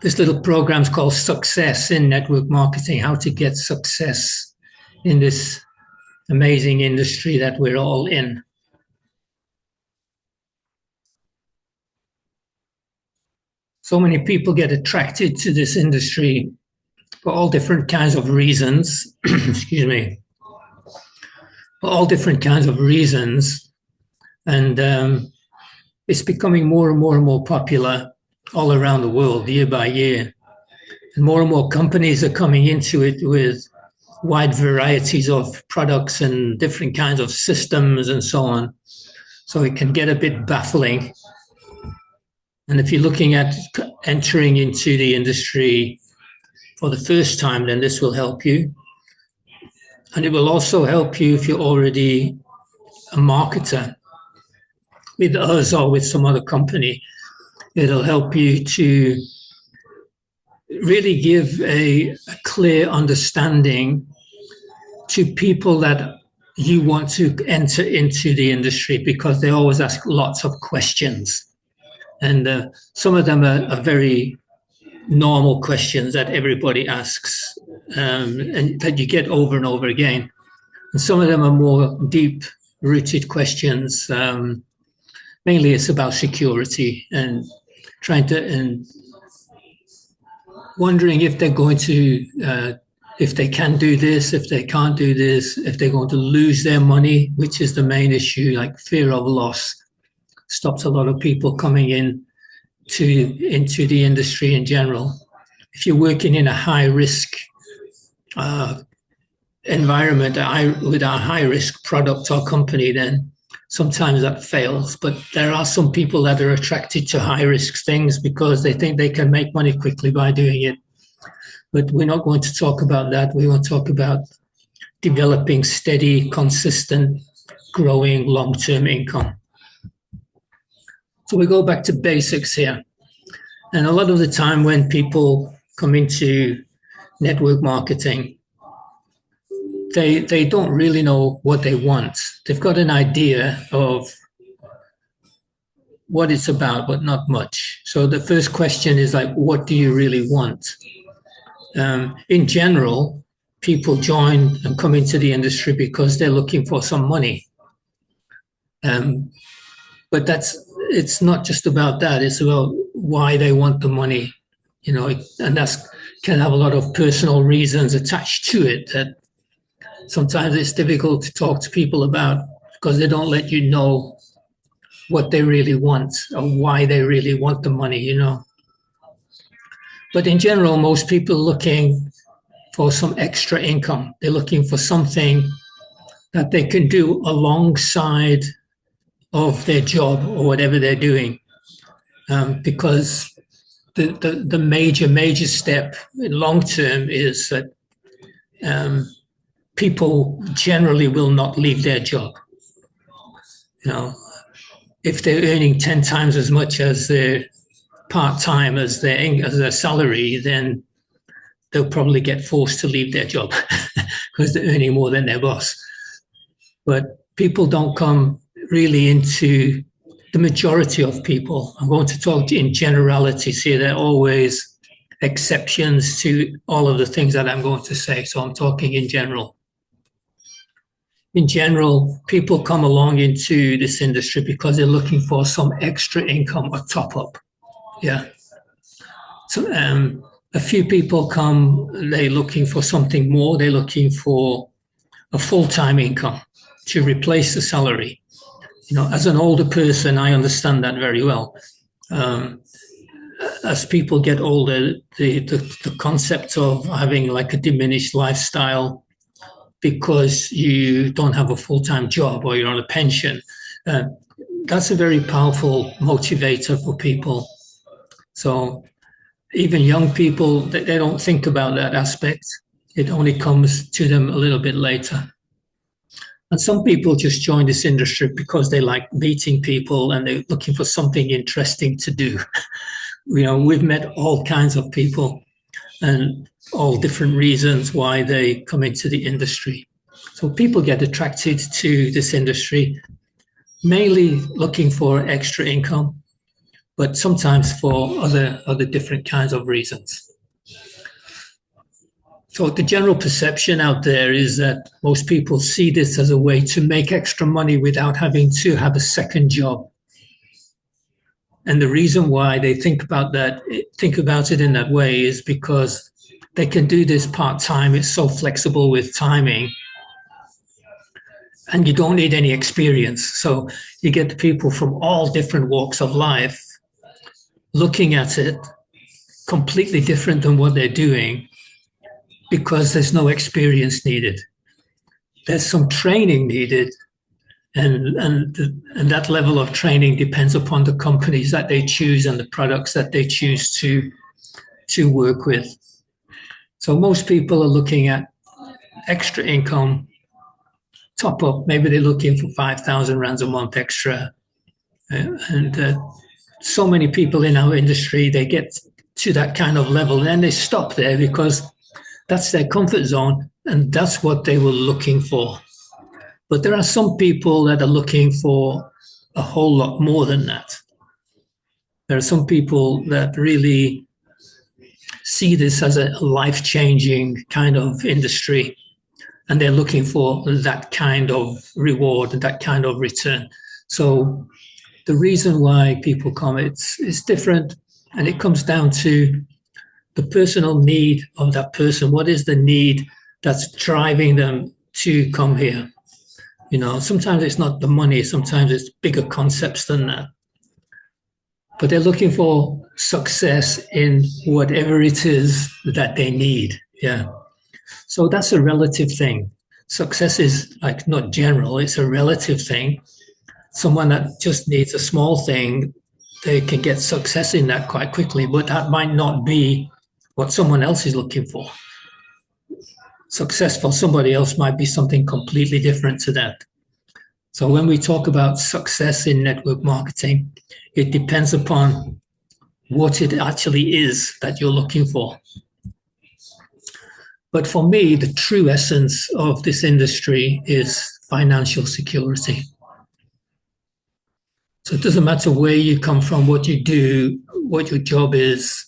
this little program's called Success in Network Marketing, how to get success in this amazing industry that we're all in. So many people get attracted to this industry for all different kinds of reasons. Excuse me. For all different kinds of reasons. And it's becoming more and more and more popular all around the world, year by year. And more companies are coming into it with wide varieties of products and different kinds of systems and so on. So it can get a bit baffling. And if you're looking at entering into the industry for the first time, then this will help you. And it will also help you if you're already a marketer with us or with some other company. It'll help you to really give a clear understanding to people that you want to enter into the industry, because they always ask lots of questions. And some of them are very normal questions that everybody asks, and that you get over and over again. And some of them are more deep-rooted questions. Mainly it's about security and wondering if they're going to, if they can do this, if they can't do this, if they're going to lose their money, which is the main issue. Like fear of loss stops a lot of people coming into the industry in general. If you're working in a high risk environment with a high risk product or company, then sometimes that fails. But there are some people that are attracted to high risk things because they think they can make money quickly by doing it. But we're not going to talk about that. We want to talk about developing steady, consistent, growing long-term income. So we go back to basics here. And a lot of the time when people come into network marketing, they don't really know what they want. They've got an idea of what it's about, but not much. So the first question is like, what do you really want? In general, people join and come into the industry because they're looking for some money. But it's not just about that. It's about why they want the money, and that can have a lot of personal reasons attached to it that sometimes it's difficult to talk to people about because they don't let you know what they really want or why they really want the money, But in general, most people are looking for some extra income. They're looking for something that they can do alongside of their job or whatever they're doing, because the major step in long term is that people generally will not leave their job. If they're earning 10 times as much as their part-time as their salary, then they'll probably get forced to leave their job because they're earning more than their boss. But people don't come really into the majority of people. I'm going to talk in generalities here. There are always exceptions to all of the things that I'm going to say. So I'm talking in general. In general, people come along into this industry because they're looking for some extra income or top up. Yeah. So a few people come, they're looking for something more. They're looking for a full-time income to replace the salary. As an older person, I understand that very well. As people get older, the concept of having like a diminished lifestyle because you don't have a full-time job or you're on a pension, that's a very powerful motivator for people. So even young people, they don't think about that aspect. It only comes to them a little bit later. And some people just join this industry because they like meeting people and they're looking for something interesting to do. We've met all kinds of people and all different reasons why they come into the industry. So people get attracted to this industry, mainly looking for extra income. but sometimes for other different kinds of reasons. So the general perception out there is that most people see this as a way to make extra money without having to have a second job. And the reason why they think about it in that way is because they can do this part-time. It's so flexible with timing. And you don't need any experience. So you get people from all different walks of life looking at it completely different than what they're doing, because there's no experience needed. There's some training needed, and that level of training depends upon the companies that they choose and the products that they choose to work with. So most people are looking at extra income, top up. Maybe they're looking for 5,000 rands a month extra. And so many people in our industry, they get to that kind of level and they stop there because that's their comfort zone and that's what they were looking for. But there are some people that are looking for a whole lot more than that. There are some people that really see this as a life-changing kind of industry, and they're looking for that kind of reward and that kind of return. So the reason why people come, it's different, and it comes down to the personal need of that person. What is the need that's driving them to come here? You know, sometimes it's not the money, sometimes it's bigger concepts than that. But they're looking for success in whatever it is that they need. Yeah. So that's a relative thing. Success is like not general, it's a relative thing. Someone that just needs a small thing, they can get success in that quite quickly, but that might not be what someone else is looking for. Success for somebody else might be something completely different to that. So when we talk about success in network marketing, it depends upon what it actually is that you're looking for. But for me, the true essence of this industry is financial security. So it doesn't matter where you come from, what you do, what your job is,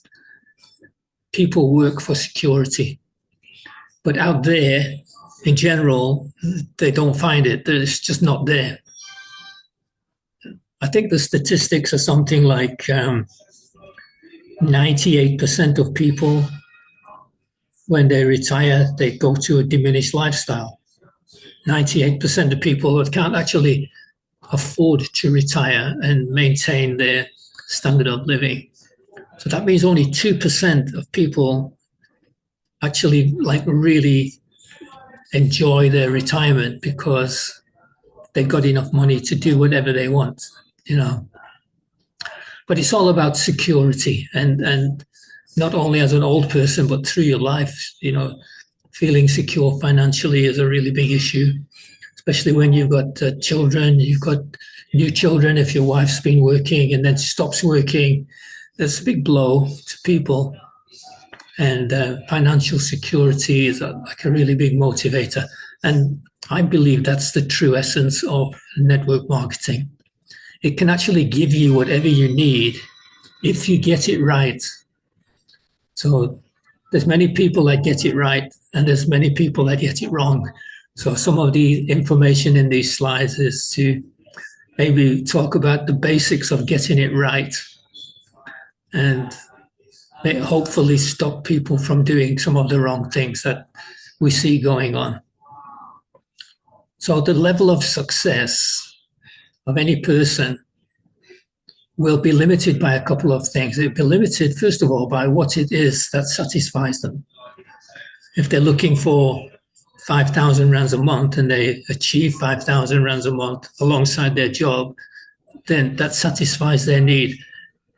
people work for security. But out there, in general, they don't find it. It's just not there. I think the statistics are something like 98% of people, when they retire, they go to a diminished lifestyle. 98% of people that can't actually afford to retire and maintain their standard of living. So that means only 2% of people actually like really enjoy their retirement because they've got enough money to do whatever they want, you know. But it's all about security, and not only as an old person, but through your life, you know, feeling secure financially is a really big issue, especially when you've got children, you've got new children. If your wife's been working and then stops working, that's a big blow to people. And financial security is like a really big motivator. And I believe that's the true essence of network marketing. It can actually give you whatever you need if you get it right. So there's many people that get it right, and there's many people that get it wrong. So some of the information in these slides is to maybe talk about the basics of getting it right, and they hopefully stop people from doing some of the wrong things that we see going on. So the level of success of any person will be limited by a couple of things. It'll be limited, first of all, by what it is that satisfies them. If they're looking for 5,000 rands a month and they achieve 5,000 rands a month alongside their job, then that satisfies their need.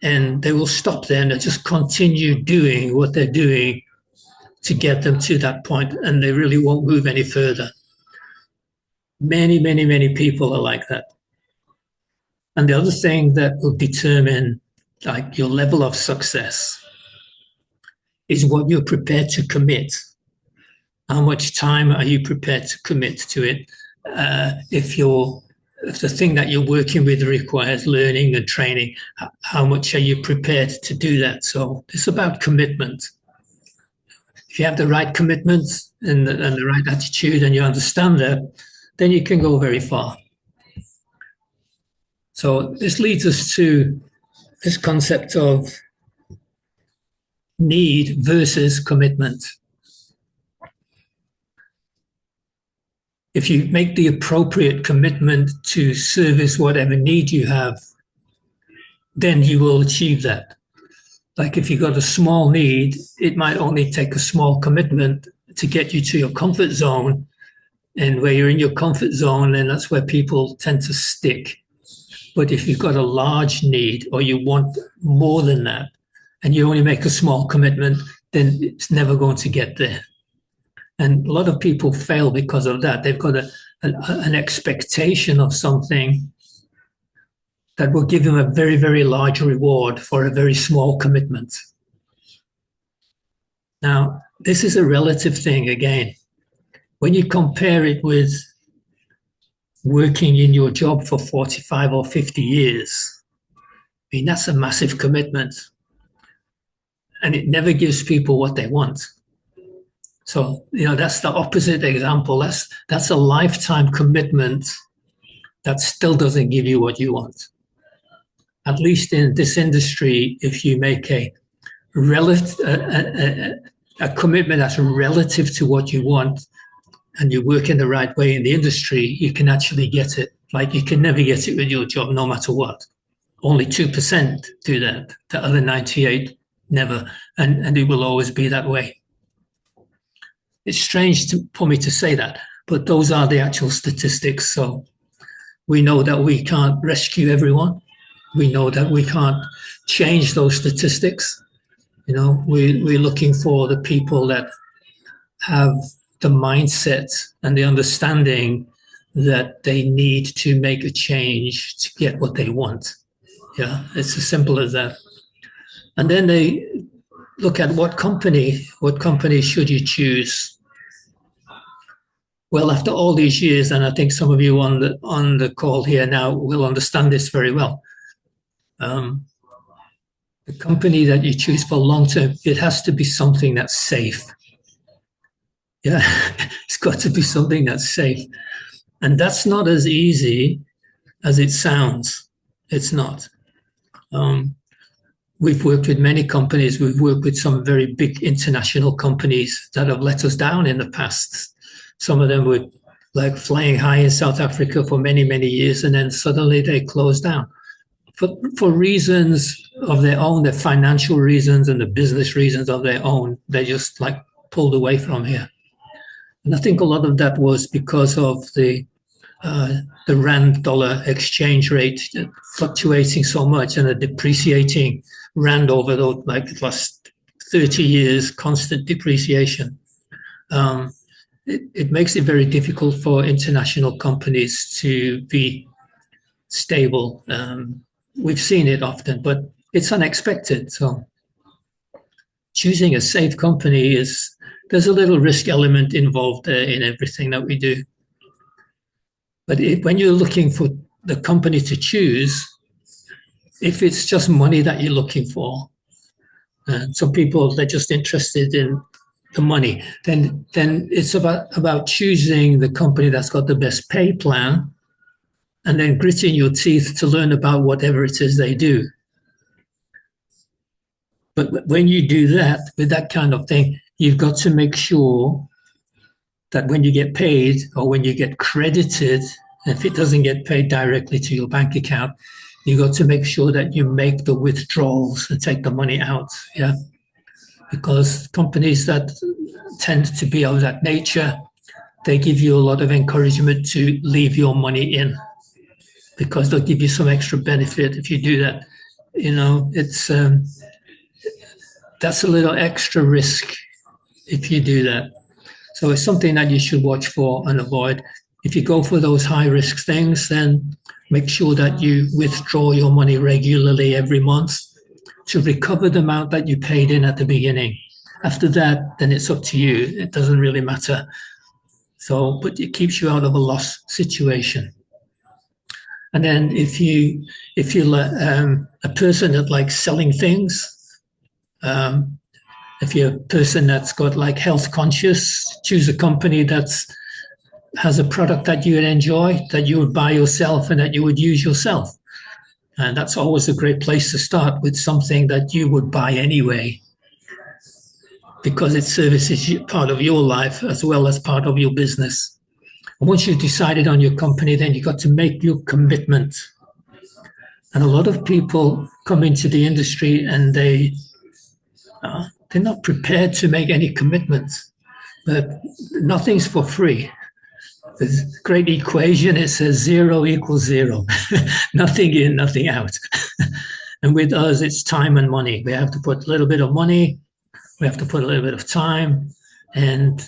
And they will stop there and they'll just continue doing what they're doing to get them to that point, and they really won't move any further. Many, many, many people are like that. And the other thing that will determine like your level of success is what you're prepared to commit. How much time are you prepared to commit to it? If you're if the thing that you're working with requires learning and training, how much are you prepared to do that? So it's about commitment. If you have the right commitment and the right attitude and you understand that, then you can go very far. So this leads us to this concept of need versus commitment. If you make the appropriate commitment to service whatever need you have, then you will achieve that. Like if you've got a small need, it might only take a small commitment to get you to your comfort zone. And where you're in your comfort zone, then that's where people tend to stick. But if you've got a large need or you want more than that, and you only make a small commitment, then it's never going to get there. And a lot of people fail because of that. They've got an expectation of something that will give them a very, very large reward for a very small commitment. Now, this is a relative thing again. When you compare it with working in your job for 45 or 50 years, I mean, that's a massive commitment. And it never gives people what they want. So, that's the opposite example. That's a lifetime commitment that still doesn't give you what you want. At least in this industry, if you make a commitment that's relative to what you want and you work in the right way in the industry, you can actually get it. Like you can never get it with your job, no matter what. Only 2% do that. The other 98 never. And it will always be that way. It's strange for me to say that, but those are the actual statistics. So we know that we can't rescue everyone. We know that we can't change those statistics. We're looking for the people that have the mindset and the understanding that they need to make a change to get what they want. Yeah, it's as simple as that. And then they look at what company should you choose? Well, after all these years, and I think some of you on the call here now will understand this very well. The company that you choose for long term, it has to be something that's safe. Yeah, it's got to be something that's safe. And that's not as easy as it sounds. It's not. We've worked with many companies. We've worked with some very big international companies that have let us down in the past. Some of them were like flying high in South Africa for many, many years, and then suddenly they closed down. For reasons of their own, the financial reasons and the business reasons of their own, they just like pulled away from here. And I think a lot of that was because of the rand dollar exchange rate fluctuating so much and a depreciating rand over the last 30 years, constant depreciation. It makes it very difficult for international companies to be stable. We've seen it often, but it's unexpected. So choosing a safe company there's a little risk element involved there in everything that we do. But when you're looking for the company to choose, if it's just money that you're looking for, and some people, they're just interested in the money, then it's about choosing the company that's got the best pay plan and then gritting your teeth to learn about whatever it is they do. But when you do that, with that kind of thing, you've got to make sure that when you get paid or when you get credited, if it doesn't get paid directly to your bank account, you've got to make sure that you make the withdrawals and take the money out. Yeah. Because companies that tend to be of that nature, they give you a lot of encouragement to leave your money in because they'll give you some extra benefit if you do that. It's that's a little extra risk if you do that. So it's something that you should watch for and avoid. If you go for those high risk things, then make sure that you withdraw your money regularly every month to recover the amount that you paid in at the beginning. After that, then it's up to you. It doesn't really matter. But it keeps you out of a loss situation. And then if you're a person that likes selling things, if you're a person that's got like health conscious, choose a company that's has a product that you would enjoy, that you would buy yourself and that you would use yourself. And that's always a great place to start, with something that you would buy anyway, because it services part of your life as well as part of your business. And once you've decided on your company, then you've got to make your commitment. And a lot of people come into the industry and they're not prepared to make any commitments. But nothing's for free. There's a great equation. It says 0 equals 0. Nothing in, nothing out. And with us, it's time and money. We have to put a little bit of money. We have to put a little bit of time. And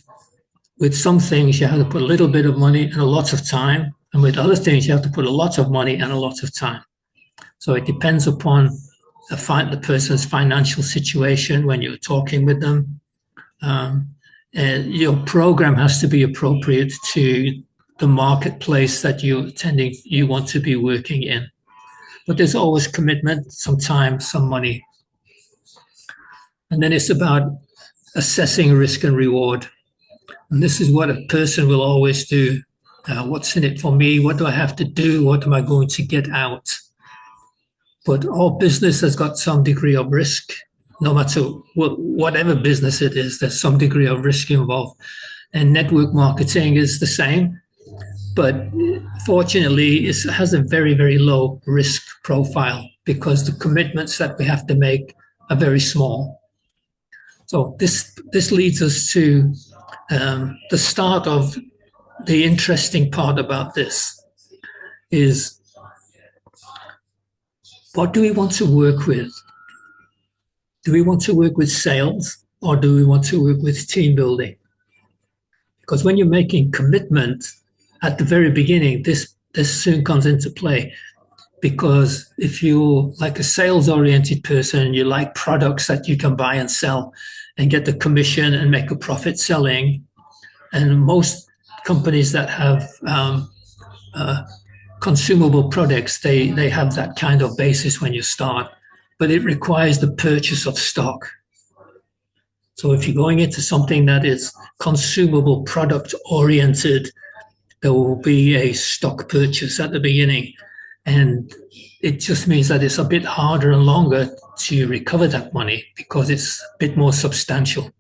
with some things, you have to put a little bit of money and a lot of time. And with other things, you have to put a lot of money and a lot of time. So it depends upon the person's financial situation when you're talking with them. Your program has to be appropriate to the marketplace that you want to be working in. But there's always commitment, some time, some money. And then it's about assessing risk and reward. And this is what a person will always do. What's in it for me? What do I have to do? What am I going to get out? But all business has got some degree of risk. No matter whatever business it is, there's some degree of risk involved. And network marketing is the same. But fortunately, it has a very, very low risk profile because the commitments that we have to make are very small. So this leads us to the start of the interesting part about this is, what do we want to work with? Do we want to work with sales or do we want to work with team building? Because when you're making commitment at the very beginning, this soon comes into play. Because if you're like a sales-oriented person, you like products that you can buy and sell and get the commission and make a profit selling. And most companies that have consumable products, they have that kind of basis when you start. But it requires the purchase of stock. So if you're going into something that is consumable product oriented, there will be a stock purchase at the beginning. And it just means that it's a bit harder and longer to recover that money because it's a bit more substantial.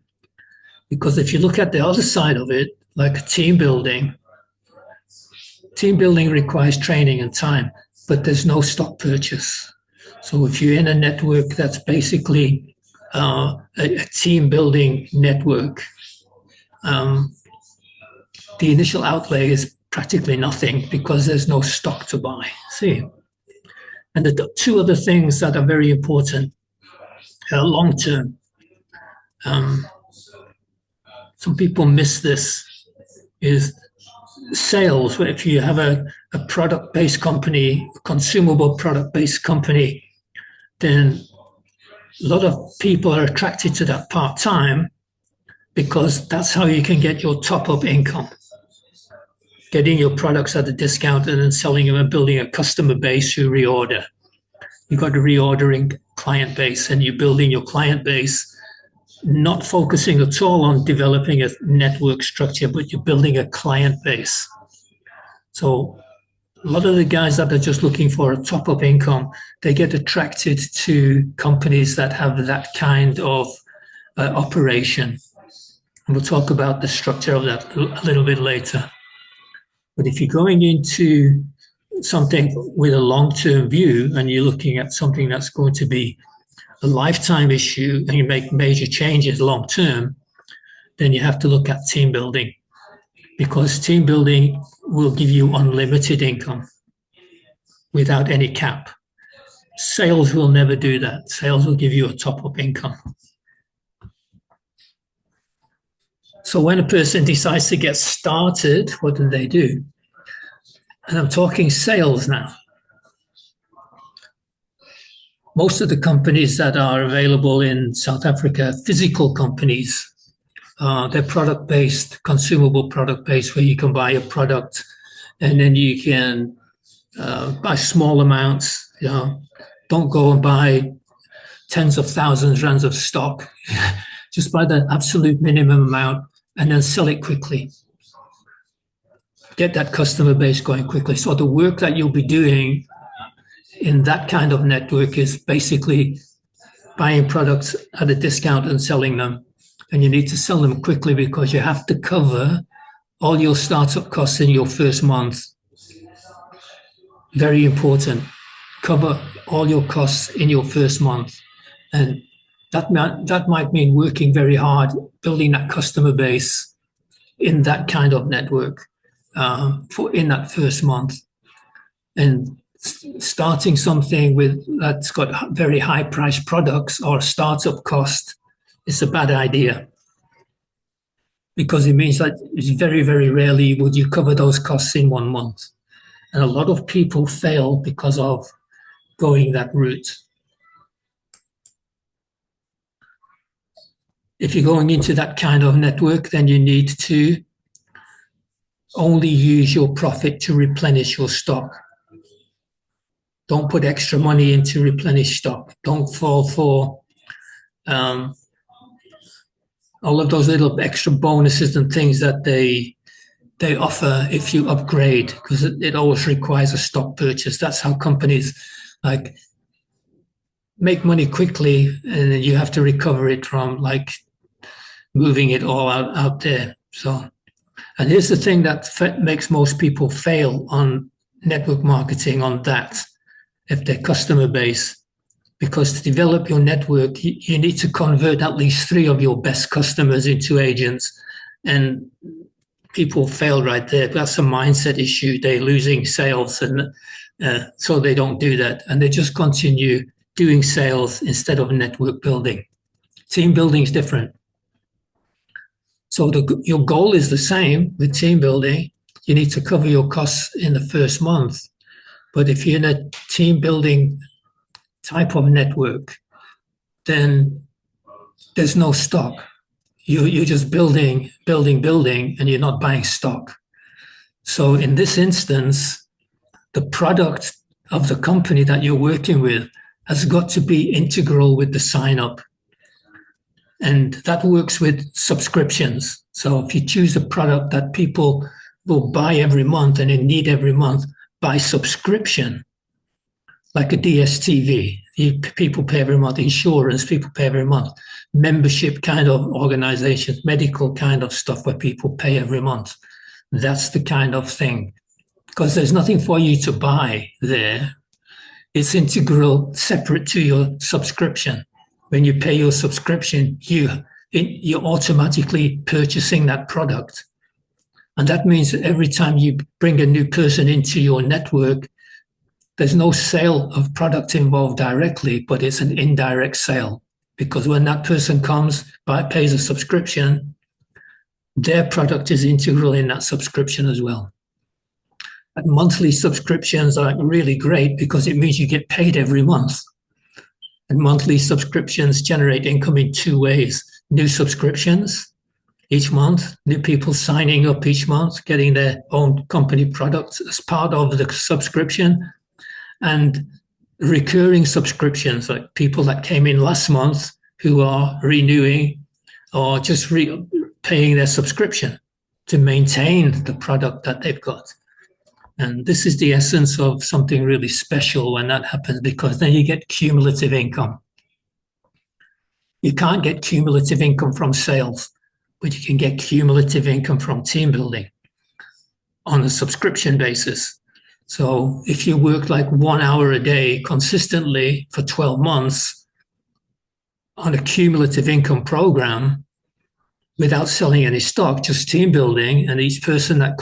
Because if you look at the other side of it, like team building requires training and time, but there's no stock purchase. So if you're in a network that's basically a team building network, the initial outlay is practically nothing because there's no stock to buy. See? And the two other things that are very important long term, some people miss this, is sales. If you have a product-based company, consumable product-based company, then a lot of people are attracted to that part-time because that's how you can get your top-up income. Getting your products at a discount and then selling them and building a customer base who reorder. You've got a reordering client base and you're building your client base, not focusing at all on developing a network structure, but you're building a client base. So a lot of the guys that are just looking for a top-up income, they get attracted to companies that have that kind of operation. And we'll talk about the structure of that a little bit later. But if you're going into something with a long-term view and you're looking at something that's going to be a lifetime issue and you make major changes long-term, then you have to look at team building. Because team building will give you unlimited income without any cap. Sales will never do that. Sales will give you a top-up income. So when a person decides to get started, what do they do? And I'm talking sales now. Most of the companies that are available in South Africa, physical companies, they're product-based, consumable product-based, where you can buy a product and then you can buy small amounts. Don't go and buy tens of thousands rands of stock. Just buy the absolute minimum amount and then sell it quickly. Get that customer base going quickly. So the work that you'll be doing in that kind of network is basically buying products at a discount and selling them. And you need to sell them quickly because you have to cover all your startup costs in your first month. Very important. Cover all your costs in your first month. And that might mean working very hard, building that customer base in that kind of network in that first month. And starting something that's got very high priced products or startup cost is a bad idea, because it means that it's very, very rarely would you cover those costs in 1 month. And a lot of people fail because of going that route. If you're going into that kind of network, then you need to only use your profit to replenish your stock. Don't put extra money in to replenish stock. Don't fall for all of those little extra bonuses and things that they offer if you upgrade, because it always requires a stock purchase. That's how companies make money quickly, and you have to recover it from moving it all out there. So, and here's the thing that makes most people fail on network marketing on that, if their customer base, because to develop your network, you need to convert at least 3 of your best customers into agents, and people fail right there. That's a mindset issue. They're losing sales, and so they don't do that, and they just continue doing sales instead of network building. Team building is different. So your goal is the same with team building. You need to cover your costs in the first month. But if you're in a team building type of network, then there's no stock. You're just building, and you're not buying stock. So in this instance, the product of the company that you're working with has got to be integral with the sign up. And that works with subscriptions. So if you choose a product that people will buy every month and they need every month, by subscription, like a DSTV, people pay every month, insurance, people pay every month, membership kind of organizations, medical kind of stuff where people pay every month. That's the kind of thing, because there's nothing for you to buy there. It's integral, separate to your subscription. When you pay your subscription, you're automatically purchasing that product. And that means that every time you bring a new person into your network, there's no sale of product involved directly, but it's an indirect sale. Because when that person comes, pays a subscription, their product is integral in that subscription as well. And monthly subscriptions are really great because it means you get paid every month. And monthly subscriptions generate income in 2 ways. New subscriptions each month, new people signing up each month, getting their own company products as part of the subscription, and recurring subscriptions, like people that came in last month who are renewing or just paying their subscription to maintain the product that they've got. And this is the essence of something really special when that happens, because then you get cumulative income. You can't get cumulative income from sales, but you can get cumulative income from team building on a subscription basis. So if you work 1 hour a day consistently for 12 months on a cumulative income program without selling any stock, just team building, and each person that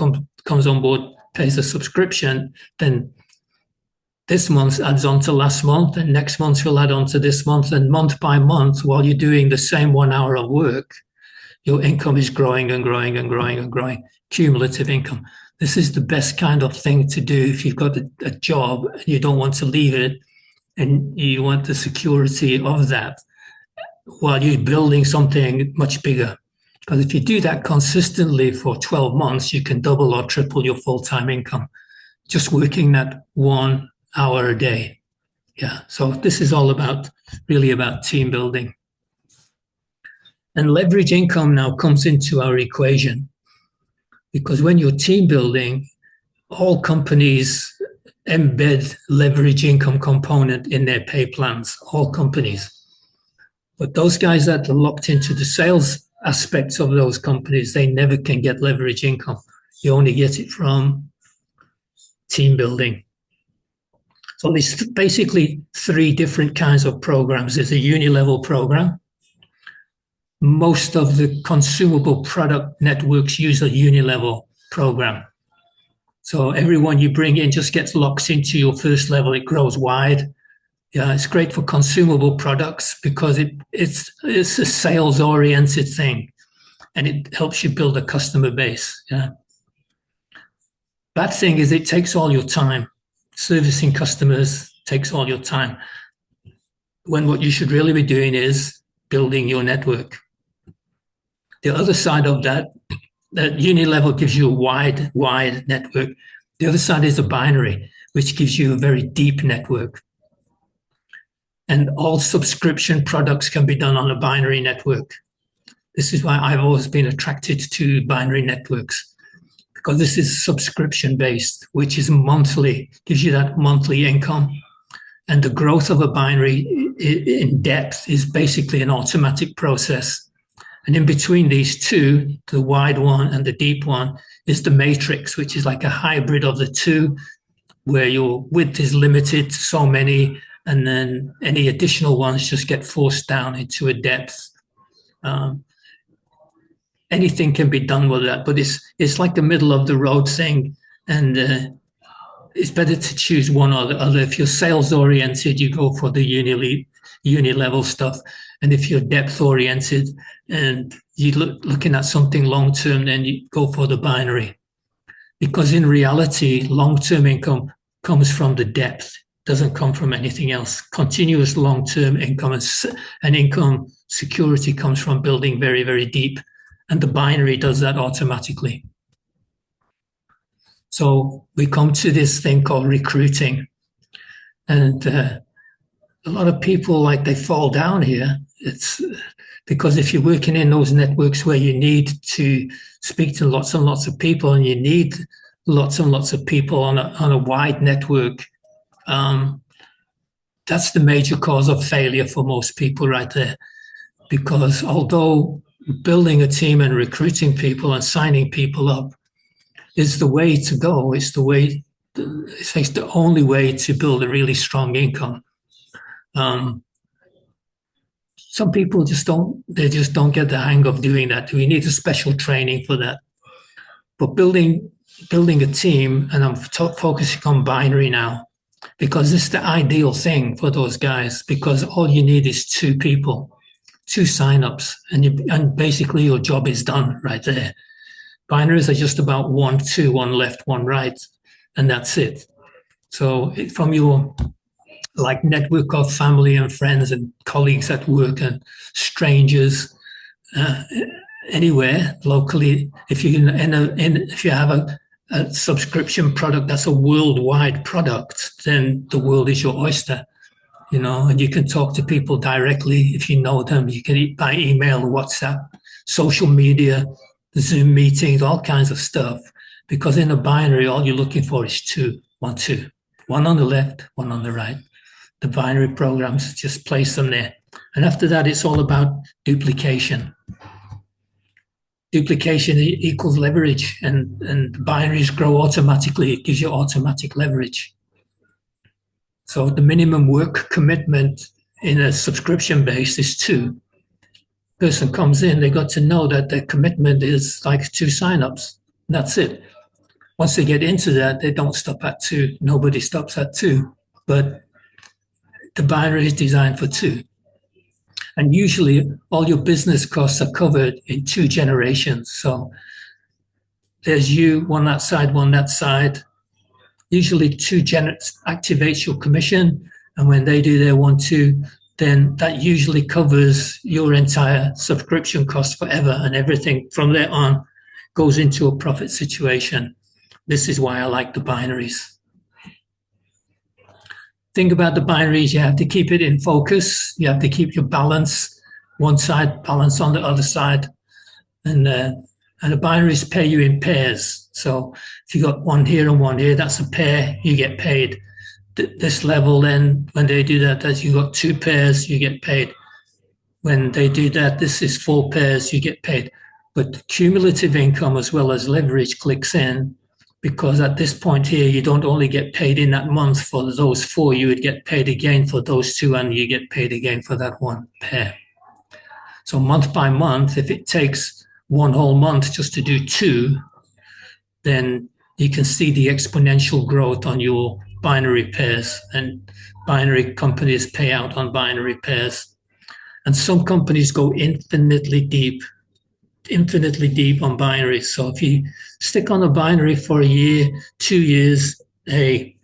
comes on board pays a subscription, then this month adds on to last month, and next month will add on to this month, and month by month, while you're doing the same 1 hour of work, your income is growing and growing and growing and growing, cumulative income. This is the best kind of thing to do if you've got a job and you don't want to leave it, and you want the security of that while you're building something much bigger. Because if you do that consistently for 12 months, you can double or triple your full-time income just working that 1 hour a day. Yeah. So this is all about really about team building. And leverage income now comes into our equation, because when you're team building, all companies embed leverage income component in their pay plans, all companies. But those guys that are locked into the sales aspects of those companies, they never can get leverage income. You only get it from team building. So there's basically 3 different kinds of programs. There's a uni-level program. Most of the consumable product networks use a uni-level program. So everyone you bring in just gets locked into your first level. It grows wide. Yeah, it's great for consumable products because it's a sales-oriented thing, and it helps you build a customer base. Yeah. Bad thing is it takes all your time. Servicing customers takes all your time, when what you should really be doing is building your network. The other side of that uni level gives you a wide network. The other side is a binary, which gives you a very deep network. And all subscription products can be done on a binary network. This is why I've always been attracted to binary networks, because this is subscription based, which is monthly, gives you that monthly income. And the growth of a binary in depth is basically an automatic process. And in between these two, the wide one and the deep one, is the matrix, which is like a hybrid of the two, where your width is limited to so many, and then any additional ones just get forced down into a depth. Anything can be done with that, but it's like the middle of the road thing, and it's better to choose one or the other. If you're sales oriented, you go for the uni level stuff, and if you're depth oriented and you're looking at something long term, then you go for the binary. Because in reality, long term income comes from the depth, doesn't come from anything else. Continuous long term income and income security comes from building very, very deep, and the binary does that automatically. So we come to this thing called recruiting, and a lot of people, like, they fall down here. It's because if you're working in those networks where you need to speak to lots and lots of people, and you need lots and lots of people on a wide network, that's the major cause of failure for most people right there. Because although building a team and recruiting people and signing people up is the way to go, it's the only way to build a really strong income. Some people just don't get the hang of doing that. We need a special training for that. But building a team, and I'm focusing on binary now, because it's the ideal thing for those guys, because all you need is 2 people, 2 signups, and basically your job is done right there. Binaries are just about 1, 2, 1 left, 1 right, and that's it. So from your network of family and friends and colleagues at work and strangers anywhere locally, if you have a subscription product that's a worldwide product, then the world is your oyster, and you can talk to people directly if you know them. You can by email, WhatsApp, social media, Zoom meetings, all kinds of stuff. Because in a binary, all you're looking for is 2, 1, 2, 1 on the left, 1 on the right. The binary programs, just place them there. And after that, it's all about duplication. Duplication equals leverage, and binaries grow automatically. It gives you automatic leverage. So the minimum work commitment in a subscription base is 2. Person comes in, they got to know that their commitment is like 2 signups. That's it. Once they get into that, they don't stop at 2. Nobody stops at 2. But the binary is designed for 2. And usually all your business costs are covered in 2 generations. So there's you, 1 that side, 1 that side. Usually 2 activates your commission. And when they do their 1, 2, then that usually covers your entire subscription cost forever. And everything from there on goes into a profit situation. This is why I like the binaries. Thing about the binaries, you have to keep it in focus. You have to keep your balance, one side, balance on the other side. And the binaries pay you in pairs. So if you got one here and one here, that's a pair, you get paid. This level, then when they do that, as you got 2 pairs, you get paid. When they do that, this is 4 pairs, you get paid. But cumulative income as well as leverage clicks in, because at this point here, you don't only get paid in that month for those 4, you would get paid again for those 2, and you get paid again for that 1 pair. So month by month, if it takes 1 whole month just to do 2, then you can see the exponential growth on your binary pairs, and binary companies pay out on binary pairs. And some companies go infinitely deep on binaries. So if you stick on a binary for a year, 2 years, hey,